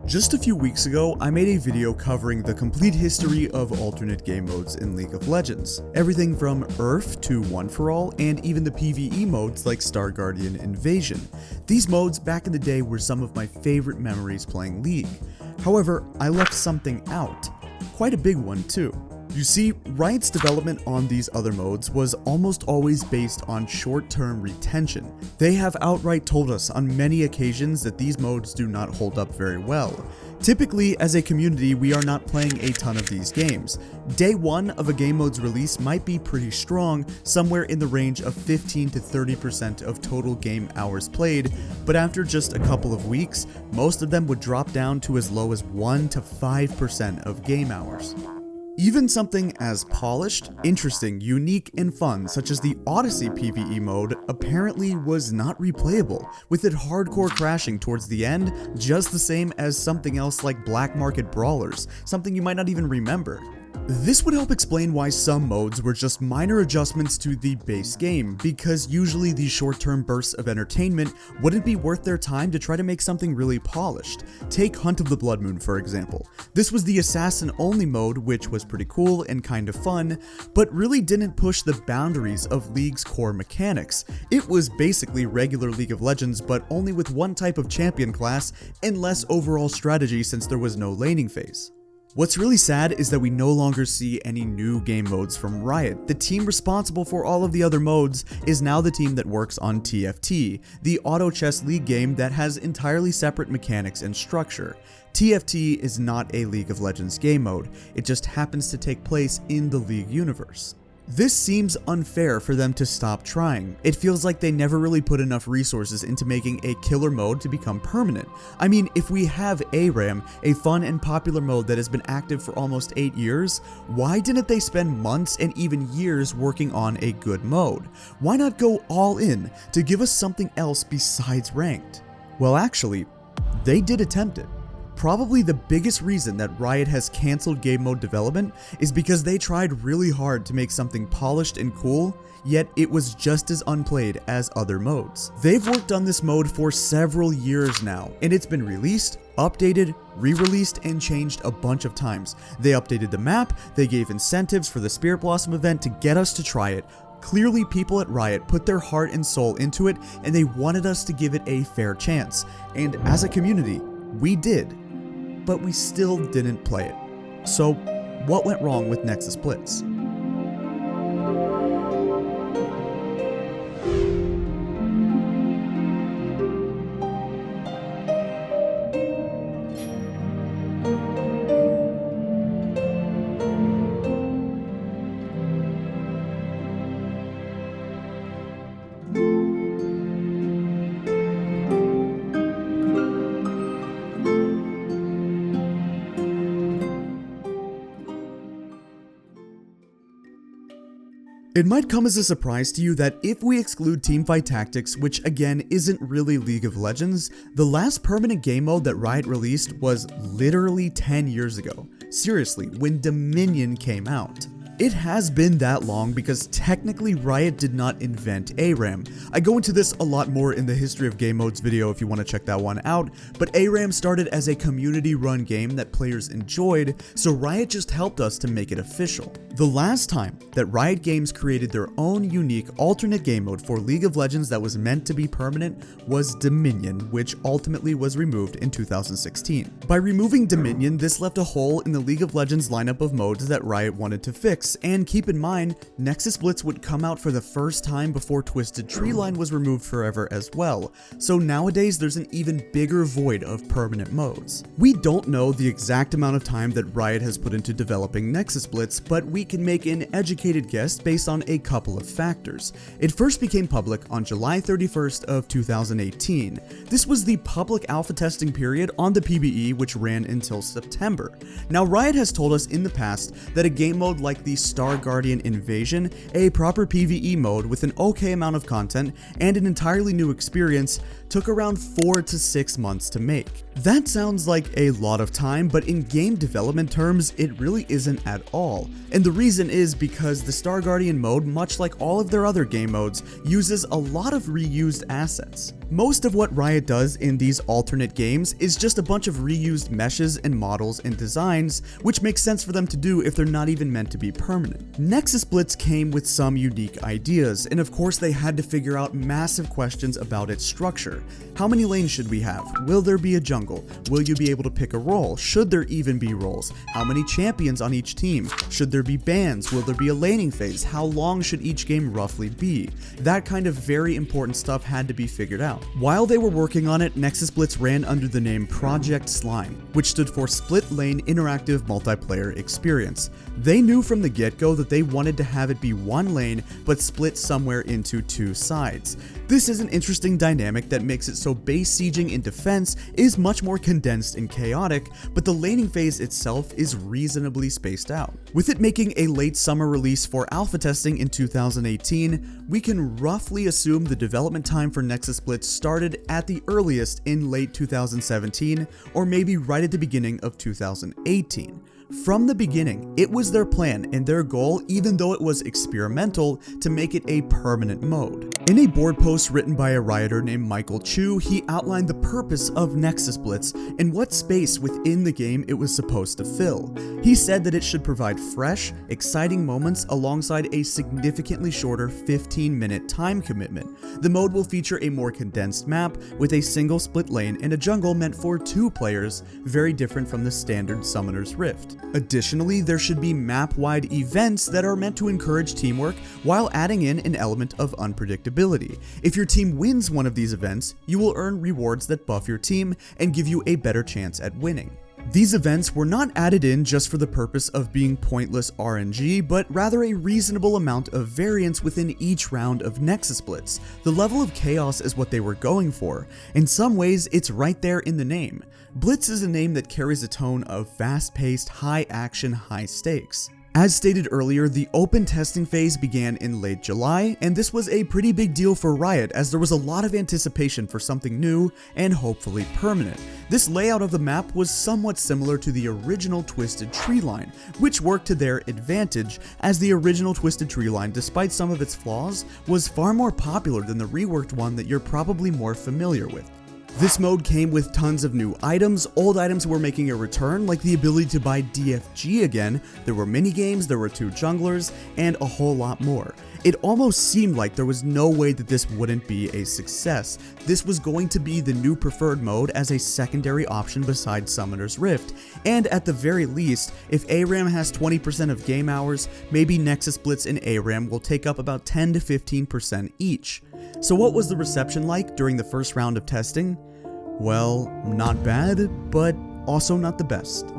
Just a few weeks ago, I made a video covering the complete history of alternate game modes in League of Legends. Everything from URF to One For All, and even the PvE modes like Star Guardian Invasion. These modes back in the day were some of my favorite memories playing League. However, I left something out. Quite a big one too. You see, Riot's development on these other modes was almost always based on short-term retention. They have outright told us on many occasions that these modes do not hold up very well. Typically, as a community, we are not playing a ton of these games. Day one of a game mode's release might be pretty strong, somewhere in the range of 15 to 30% of total game hours played, but after just a couple of weeks, most of them would drop down to as low as 1 to 5% of game hours. Even something as polished, interesting, unique, and fun, such as the Odyssey PvE mode, apparently was not replayable, with it hardcore crashing towards the end, just the same as something else like Black Market Brawlers, something you might not even remember. This would help explain why some modes were just minor adjustments to the base game, because usually these short-term bursts of entertainment wouldn't be worth their time to try to make something really polished. Take Hunt of the Blood Moon for example. This was the assassin-only mode, which was pretty cool and kind of fun, but really didn't push the boundaries of League's core mechanics. It was basically regular League of Legends, but only with one type of champion class and less overall strategy since there was no laning phase. What's really sad is that we no longer see any new game modes from Riot. The team responsible for all of the other modes is now the team that works on TFT, the auto chess league game that has entirely separate mechanics and structure. TFT is not a League of Legends game mode, it just happens to take place in the League universe. This seems unfair for them to stop trying. It feels like they never really put enough resources into making a killer mode to become permanent. I mean, if we have ARAM, a fun and popular mode that has been active for almost 8 years, why didn't they spend months and even years working on a good mode? Why not go all in to give us something else besides ranked? Well, actually, they did attempt it. Probably the biggest reason that Riot has cancelled game mode development is because they tried really hard to make something polished and cool, yet it was just as unplayed as other modes. They've worked on this mode for several years now, and it's been released, updated, re-released, and changed a bunch of times. They updated the map, they gave incentives for the Spirit Blossom event to get us to try it. Clearly, people at Riot put their heart and soul into it, and they wanted us to give it a fair chance. And as a community, we did. But we still didn't play it. So, what went wrong with Nexus Blitz? It might come as a surprise to you that if we exclude teamfight tactics, which again isn't really League of Legends, the last permanent game mode that Riot released was literally 10 years ago. Seriously, when Dominion came out. It has been that long because technically Riot did not invent ARAM. I go into this a lot more in the History of Game Modes video if you want to check that one out, but ARAM started as a community-run game that players enjoyed, so Riot just helped us to make it official. The last time that Riot Games created their own unique alternate game mode for League of Legends that was meant to be permanent was Dominion, which ultimately was removed in 2016. By removing Dominion, this left a hole in the League of Legends lineup of modes that Riot wanted to fix. And keep in mind, Nexus Blitz would come out for the first time before Twisted Treeline was removed forever as well, so nowadays there's an even bigger void of permanent modes. We don't know the exact amount of time that Riot has put into developing Nexus Blitz, but we can make an educated guess based on a couple of factors. It first became public on July 31st of 2018. This was the public alpha testing period on the PvE, which ran until September. Now, Riot has told us in the past that a game mode like the the Star Guardian Invasion, a proper PvE mode with an okay amount of content and an entirely new experience, took around 4 to 6 months to make. That sounds like a lot of time, but in game development terms, it really isn't at all. And the reason is because the Star Guardian mode, much like all of their other game modes, uses a lot of reused assets. Most of what Riot does in these alternate games is just a bunch of reused meshes and models and designs, which makes sense for them to do if they're not even meant to be permanent. Nexus Blitz came with some unique ideas, and of course they had to figure out massive questions about its structure. How many lanes should we have? Will there be a jungle? Will you be able to pick a role? Should there even be roles? How many champions on each team? Should there be bans? Will there be a laning phase? How long should each game roughly be? That kind of very important stuff had to be figured out. While they were working on it, Nexus Blitz ran under the name Project Slime, which stood for Split Lane Interactive Multiplayer Experience. They knew from the get-go that they wanted to have it be one lane, but split somewhere into two sides. This is an interesting dynamic that makes it so base sieging in defense is much more condensed and chaotic, but the laning phase itself is reasonably spaced out. With it making a late summer release for alpha testing in 2018, we can roughly assume the development time for Nexus Blitz started at the earliest in late 2017, or maybe right at the beginning of 2018. From the beginning, it was their plan and their goal, even though it was experimental, to make it a permanent mode. In a board post written by a Rioter named Michael Chu, he outlined the purpose of Nexus Blitz and what space within the game it was supposed to fill. He said that it should provide fresh, exciting moments alongside a significantly shorter 15-minute time commitment. The mode will feature a more condensed map with a single split lane and a jungle meant for 2 players, very different from the standard Summoner's Rift. Additionally, there should be map-wide events that are meant to encourage teamwork while adding in an element of unpredictability. If your team wins one of these events, you will earn rewards that buff your team and give you a better chance at winning. These events were not added in just for the purpose of being pointless RNG, but rather a reasonable amount of variance within each round of Nexus Blitz. The level of chaos is what they were going for. In some ways, it's right there in the name. Blitz is a name that carries a tone of fast-paced, high-action, high-stakes. As stated earlier, the open testing phase began in late July, and this was a pretty big deal for Riot as there was a lot of anticipation for something new and hopefully permanent. This layout of the map was somewhat similar to the original Twisted Treeline, which worked to their advantage, as the original Twisted Treeline, despite some of its flaws, was far more popular than the reworked one that you're probably more familiar with. This mode came with tons of new items. Old items were making a return, like the ability to buy DFG again, there were minigames, there were 2 junglers, and a whole lot more. It almost seemed like there was no way that this wouldn't be a success. This was going to be the new preferred mode as a secondary option besides Summoner's Rift, and at the very least, if ARAM has 20% of game hours, maybe Nexus Blitz and ARAM will take up about 10 to 15% each. So what was the reception like during the first round of testing? Well, not bad, but also not the best.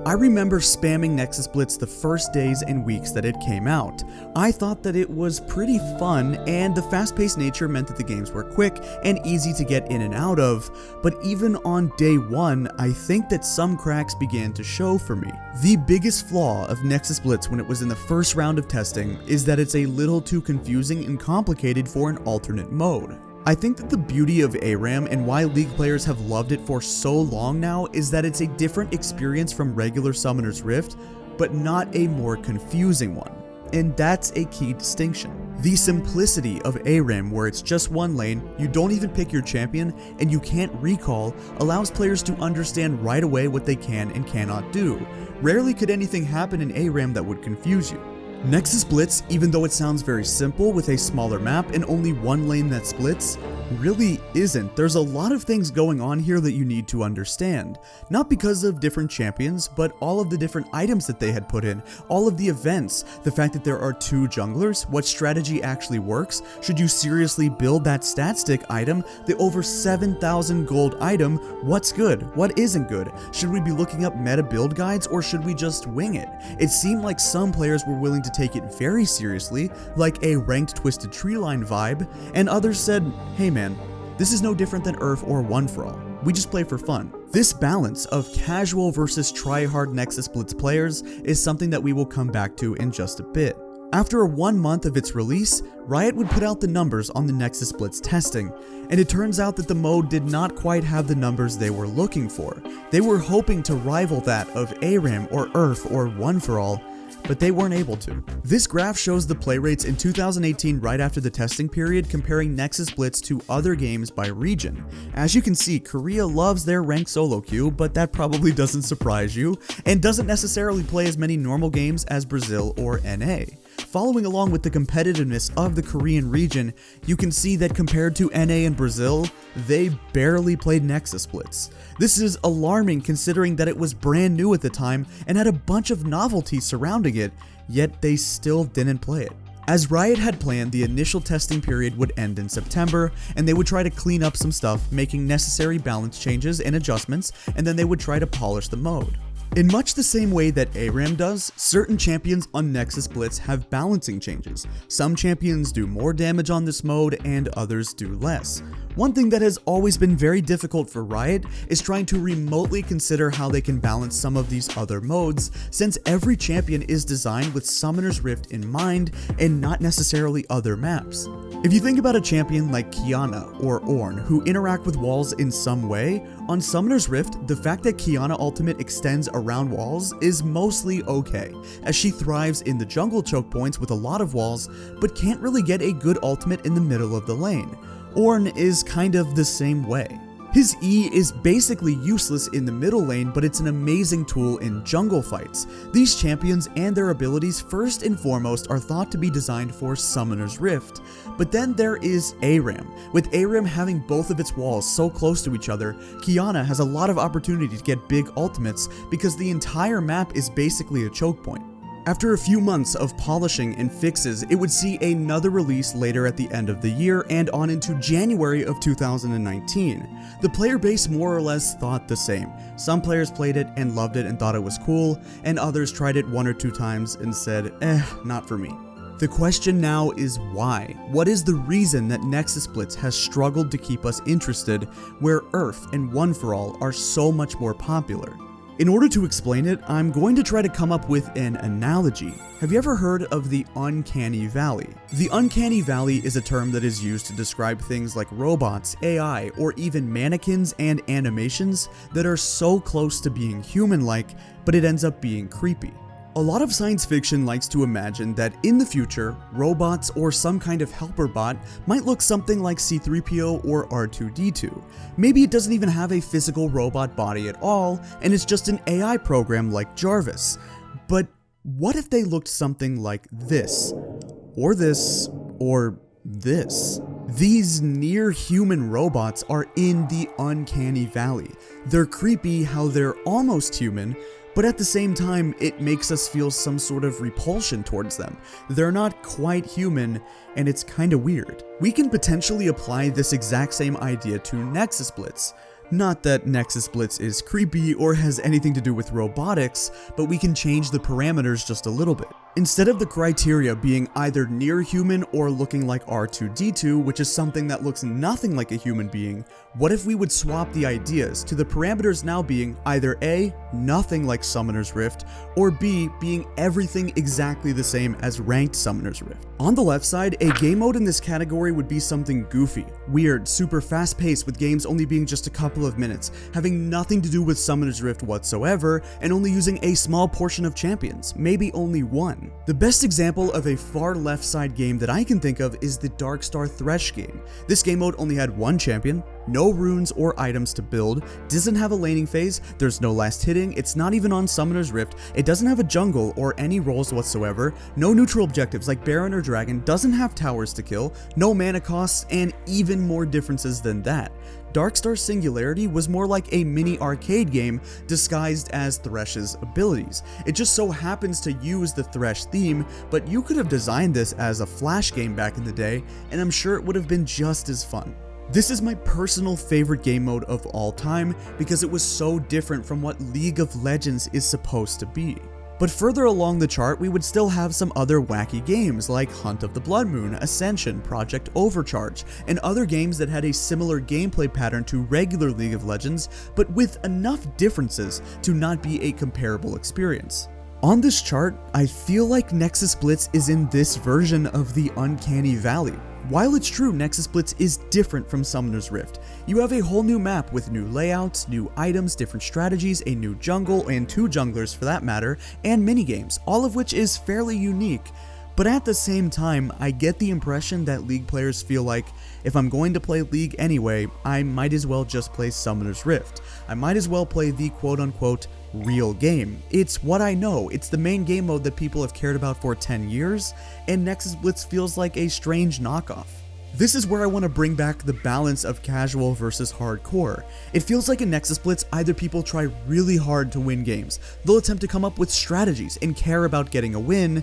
I remember spamming Nexus Blitz the first days and weeks that it came out. I thought that it was pretty fun, and the fast-paced nature meant that the games were quick and easy to get in and out of, but even on day 1, I think that some cracks began to show for me. The biggest flaw of Nexus Blitz when it was in the first round of testing is that it's a little too confusing and complicated for an alternate mode. I think that the beauty of ARAM and why League players have loved it for so long now is that it's a different experience from regular Summoner's Rift, but not a more confusing one. And that's a key distinction. The simplicity of ARAM, where it's just one lane, you don't even pick your champion, and you can't recall, allows players to understand right away what they can and cannot do. Rarely could anything happen in ARAM that would confuse you. Nexus Blitz, even though it sounds very simple with a smaller map and only one lane that splits, really isn't. There's a lot of things going on here that you need to understand. Not because of different champions, but all of the different items that they had put in, all of the events, the fact that there are 2 junglers, what strategy actually works, should you seriously build that stat stick item, the over 7,000 gold item, what's good, what isn't good, should we be looking up meta build guides or should we just wing it? It seemed like some players were willing to take it very seriously, like a ranked Twisted Treeline vibe, and others said, hey man, this is no different than URF or One For All. We just play for fun. This balance of casual versus try-hard Nexus Blitz players is something that we will come back to in just a bit. After 1 month of its release, Riot would put out the numbers on the Nexus Blitz testing, and it turns out that the mode did not quite have the numbers they were looking for. They were hoping to rival that of ARAM or URF or One For All, but they weren't able to. This graph shows the play rates in 2018 right after the testing period, comparing Nexus Blitz to other games by region. As you can see, Korea loves their ranked solo queue, but that probably doesn't surprise you, and doesn't necessarily play as many normal games as Brazil or NA. Following along with the competitiveness of the Korean region, you can see that compared to NA and Brazil, they barely played Nexus Blitz. This is alarming considering that it was brand new at the time and had a bunch of novelty surrounding it, yet they still didn't play it. As Riot had planned, the initial testing period would end in September, and they would try to clean up some stuff, making necessary balance changes and adjustments, and then they would try to polish the mode. In much the same way that ARAM does, certain champions on Nexus Blitz have balancing changes. Some champions do more damage on this mode and others do less. One thing that has always been very difficult for Riot is trying to remotely consider how they can balance some of these other modes, since every champion is designed with Summoner's Rift in mind and not necessarily other maps. If you think about a champion like Qiyana or Ornn who interact with walls in some way, on Summoner's Rift, the fact that Qiyana ultimate extends around walls is mostly okay, as she thrives in the jungle choke points with a lot of walls, but can't really get a good ultimate in the middle of the lane. Ornn is kind of the same way. His E is basically useless in the middle lane, but it's an amazing tool in jungle fights. These champions and their abilities first and foremost are thought to be designed for Summoner's Rift. But then there is ARAM. With ARAM having both of its walls so close to each other, Qiyana has a lot of opportunity to get big ultimates because the entire map is basically a choke point. After a few months of polishing and fixes, it would see another release later at the end of the year and on into January of 2019. The player base more or less thought the same. Some players played it and loved it and thought it was cool, and others tried it 1 or 2 times and said, not for me. The question now is why? What is the reason that Nexus Blitz has struggled to keep us interested, where URF and One For All are so much more popular? In order to explain it, I'm going to try to come up with an analogy. Have you ever heard of the Uncanny Valley? The Uncanny Valley is a term that is used to describe things like robots, AI, or even mannequins and animations that are so close to being human-like, but it ends up being creepy. A lot of science fiction likes to imagine that in the future, robots or some kind of helper bot might look something like C-3PO or R2-D2. Maybe it doesn't even have a physical robot body at all, and it's just an AI program like Jarvis. But what if they looked something like this? Or this? Or this? These near-human robots are in the Uncanny Valley. They're creepy how they're almost human, but at the same time, it makes us feel some sort of repulsion towards them. They're not quite human, and it's kinda weird. We can potentially apply this exact same idea to Nexus Blitz. Not that Nexus Blitz is creepy or has anything to do with robotics, but we can change the parameters just a little bit. Instead of the criteria being either near human or looking like R2-D2, which is something that looks nothing like a human being, what if we would swap the ideas to the parameters now being either A, nothing like Summoner's Rift, or B, being everything exactly the same as ranked Summoner's Rift. On the left side, a game mode in this category would be something goofy, weird, super fast paced with games only being just a couple of minutes, having nothing to do with Summoner's Rift whatsoever, and only using a small portion of champions, maybe only one. The best example of a far left side game that I can think of is the Darkstar Thresh game. This game mode only had one champion, no runes or items to build, doesn't have a laning phase, there's no last hitting, it's not even on Summoner's Rift, it doesn't have a jungle or any roles whatsoever, no neutral objectives like Baron or Dragon, doesn't have towers to kill, no mana costs, and even more differences than that. Darkstar Singularity was more like a mini arcade game disguised as Thresh's abilities. It just so happens to use the Thresh theme, but you could have designed this as a flash game back in the day, and I'm sure it would have been just as fun. This is my personal favorite game mode of all time because it was so different from what League of Legends is supposed to be. But further along the chart, we would still have some other wacky games like Hunt of the Blood Moon, Ascension, Project Overcharge, and other games that had a similar gameplay pattern to regular League of Legends, but with enough differences to not be a comparable experience. On this chart, I feel like Nexus Blitz is in this version of the Uncanny Valley. While it's true Nexus Blitz is different from Summoner's Rift, you have a whole new map with new layouts, new items, different strategies, a new jungle, and 2 junglers for that matter, and minigames, all of which is fairly unique. But at the same time, I get the impression that League players feel like, if I'm going to play League anyway, I might as well just play Summoner's Rift. I might as well play the quote-unquote real game. It's what I know, it's the main game mode that people have cared about for 10 years, and Nexus Blitz feels like a strange knockoff. This is where I want to bring back the balance of casual versus hardcore. It feels like in Nexus Blitz, either people try really hard to win games, they'll attempt to come up with strategies and care about getting a win,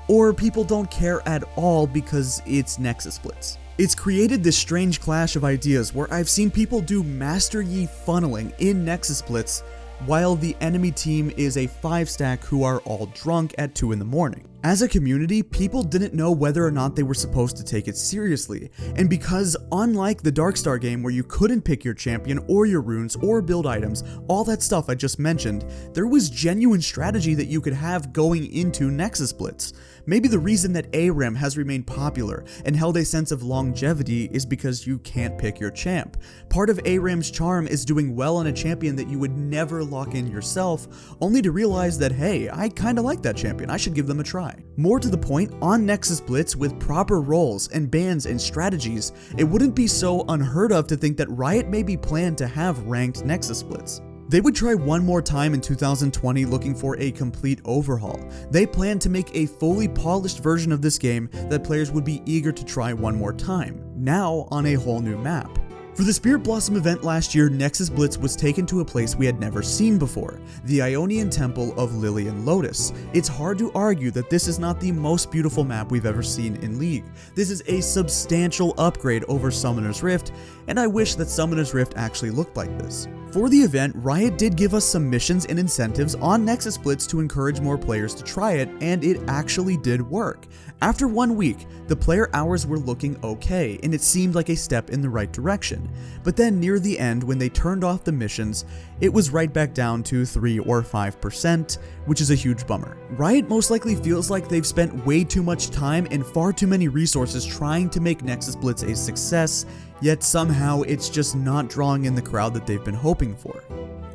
or people don't care at all because it's Nexus Blitz. It's created this strange clash of ideas where I've seen people do Master Yi funneling in Nexus Blitz while the enemy team is a 5-stack who are all drunk at 2 in the morning. As a community, people didn't know whether or not they were supposed to take it seriously, and because unlike the Darkstar game where you couldn't pick your champion or your runes or build items, all that stuff I just mentioned, there was genuine strategy that you could have going into Nexus Blitz. Maybe the reason that ARAM has remained popular and held a sense of longevity is because you can't pick your champ. Part of ARAM's charm is doing well on a champion that you would never lock in yourself, only to realize that, hey, I kinda like that champion, I should give them a try. More to the point, on Nexus Blitz, with proper roles and bans and strategies, it wouldn't be so unheard of to think that Riot maybe planned to have ranked Nexus Blitz. They would try one more time in 2020 looking for a complete overhaul. They planned to make a fully polished version of this game that players would be eager to try one more time, now on a whole new map. For the Spirit Blossom event last year, Nexus Blitz was taken to a place we had never seen before, the Ionian Temple of Lilian Lotus. It's hard to argue that this is not the most beautiful map we've ever seen in League. This is a substantial upgrade over Summoner's Rift, and I wish that Summoner's Rift actually looked like this. For the event, Riot did give us some missions and incentives on Nexus Blitz to encourage more players to try it, and it actually did work. After 1 week, the player hours were looking okay, and it seemed like a step in the right direction. But then near the end, when they turned off the missions, it was right back down to 3 or 5%, which is a huge bummer. Riot most likely feels like they've spent way too much time and far too many resources trying to make Nexus Blitz a success, yet somehow it's just not drawing in the crowd that they've been hoping for.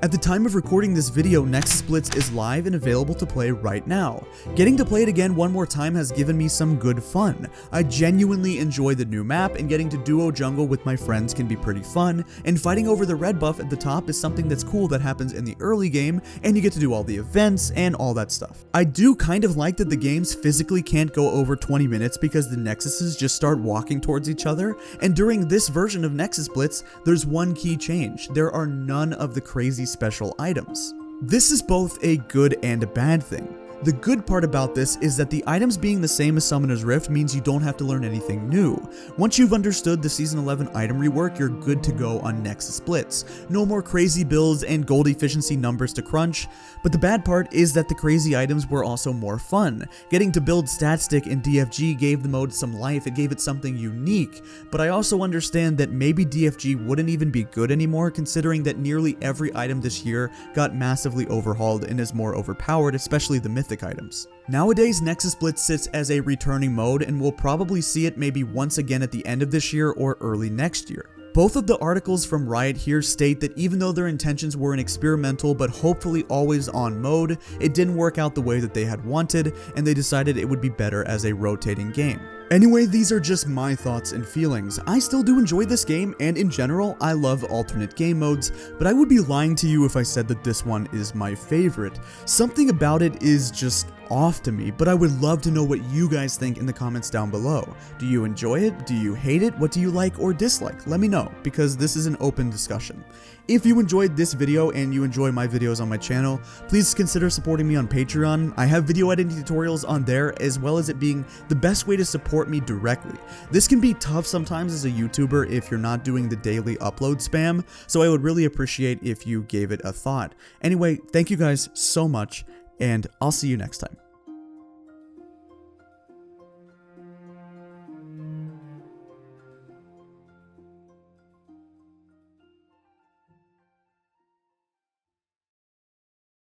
At the time of recording this video, Nexus Blitz is live and available to play right now. Getting to play it again one more time has given me some good fun. I genuinely enjoy the new map, and getting to duo jungle with my friends can be pretty fun, and fighting over the red buff at the top is something that's cool that happens in the early game, and you get to do all the events and all that stuff. I do kind of like that the games physically can't go over 20 minutes because the Nexuses just start walking towards each other, and during this version of Nexus Blitz, there's one key change. There are none of the crazy special items. This is both a good and a bad thing. The good part about this is that the items being the same as Summoner's Rift means you don't have to learn anything new. Once you've understood the Season 11 item rework, you're good to go on Nexus Blitz. No more crazy builds and gold efficiency numbers to crunch, but the bad part is that the crazy items were also more fun. Getting to build Stat Stick and DFG gave the mode some life, it gave it something unique, but I also understand that maybe DFG wouldn't even be good anymore considering that nearly every item this year got massively overhauled and is more overpowered, especially the mythic items. Nowadays, Nexus Blitz sits as a returning mode, and we'll probably see it maybe once again at the end of this year or early next year. Both of the articles from Riot here state that even though their intentions were an experimental but hopefully always on mode, it didn't work out the way that they had wanted, and they decided it would be better as a rotating game. Anyway, these are just my thoughts and feelings. I still do enjoy this game, and in general, I love alternate game modes, but I would be lying to you if I said that this one is my favorite. Something about it is just off to me, but I would love to know what you guys think in the comments down below. Do you enjoy it? Do you hate it? What do you like or dislike? Let me know, because this is an open discussion. If you enjoyed this video and you enjoy my videos on my channel, please consider supporting me on Patreon. I have video editing tutorials on there, as well as it being the best way to support me directly. This can be tough sometimes as a YouTuber if you're not doing the daily upload spam, so I would really appreciate if you gave it a thought. Anyway, thank you guys so much, and I'll see you next time.